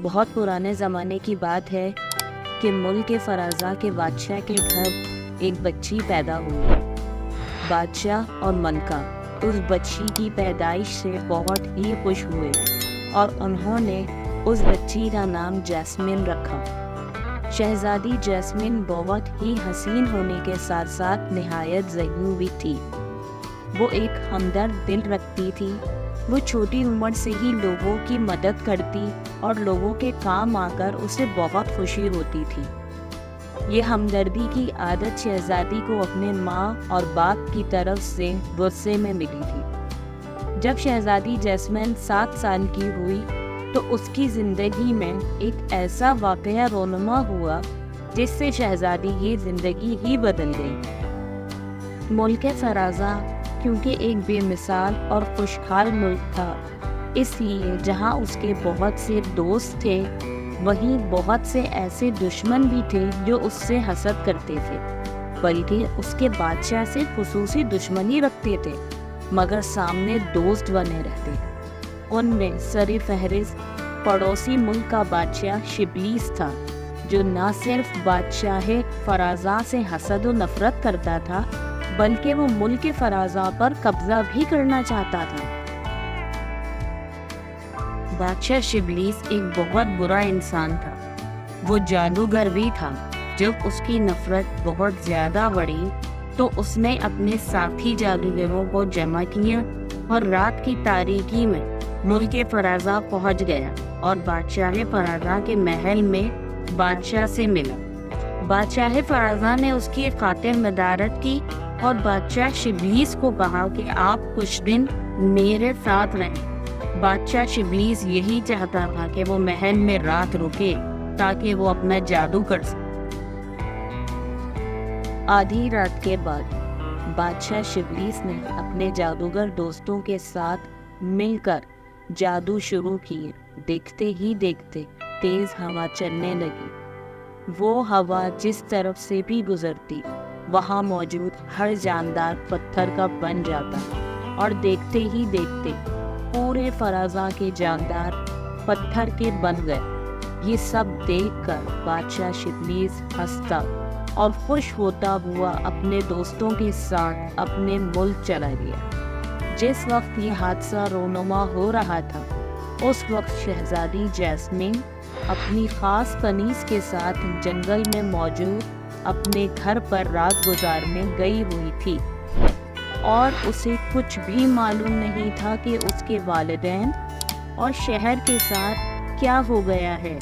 بہت پرانے زمانے کی بات ہے کہ ملک فرازہ کے بادشاہ کے گھر ایک بچی پیدا ہوئی۔ بادشاہ اور ملکہ اس بچی کی پیدائش سے بہت ہی خوش ہوئے اور انہوں نے اس بچی کا نام جیسمین رکھا۔ شہزادی جیسمین بہت ہی حسین ہونے کے ساتھ ساتھ نہایت ذہین بھی تھی۔ وہ ایک ہمدرد دل رکھتی تھی۔ وہ چھوٹی عمر سے ہی لوگوں کی مدد کرتی اور لوگوں کے کام آ کر اسے بہت خوشی ہوتی تھی۔ یہ ہمدردی کی عادت شہزادی کو اپنے ماں اور باپ کی طرف سے ورثے میں ملی تھی۔ جب شہزادی جیسمین 7 سال کی ہوئی تو اس کی زندگی میں ایک ایسا واقعہ رونما ہوا جس سے شہزادی کی زندگی ہی بدل گئی۔ ملک فرازہ کیونکہ ایک بے مثال اور خوشحال ملک تھا، اس لیے جہاں اس کے بہت سے دوست تھے وہیں بہت سے ایسے دشمن بھی تھے جو اس سے حسد کرتے تھے، بلکہ اس کے بادشاہ سے خصوصی دشمنی رکھتے تھے مگر سامنے دوست بنے رہتے۔ ان میں سر فہرست پڑوسی ملک کا بادشاہ شبلیس تھا، جو نہ صرف بادشاہ فرازہ سے حسد و نفرت کرتا تھا بلکہ وہ ملک فرازہ پر قبضہ بھی کرنا چاہتا تھا۔ بادشاہ شبلیس ایک بہت برا انسان تھا۔ وہ جادوگر بھی تھا۔ جب اس کی نفرت بہت زیادہ بڑھی تو اس نے اپنے ساتھی جادوگروں کو جمع کیا اور رات کی تاریکی میں ملک فرازہ پہنچ گیا اور بادشاہ فرازہ کے محل میں بادشاہ سے ملا۔ بادشاہ فرازہ نے اس کی خاطر مدارت کی اور بادشاہ شبلیس کو کہا کہ آپ کچھ دن میرے ساتھ رہیں۔ بادشاہ شبلیس یہی چاہتا تھا کہ وہ محل میں رات رکے تاکہ وہ اپنا جادو کر سکے۔ آدھی رات کے بعد بادشاہ شبلیس نے اپنے جادوگر دوستوں کے ساتھ مل کر جادو شروع کیے۔ دیکھتے ہی دیکھتے تیز ہوا چلنے لگی۔ وہ ہوا جس طرف سے بھی گزرتی وہاں موجود ہر جاندار پتھر کا بن جاتا اور دیکھتے ہی دیکھتے پورے فرازہ کے جاندار پتھر کے بن گئے۔ یہ سب دیکھ کر بادشاہ شبلیس ہنستا اور خوش ہوتا ہوا اپنے دوستوں کے ساتھ اپنے ملک چلا گیا۔ جس وقت یہ حادثہ رونما ہو رہا تھا اس وقت شہزادی جیسمین اپنی خاص کنیز کے ساتھ جنگل میں موجود اپنے گھر پر رات گزارنے گئی ہوئی تھی اور اسے کچھ بھی معلوم نہیں تھا کہ اس کے والدین اور شہر کے ساتھ کیا ہو گیا ہے۔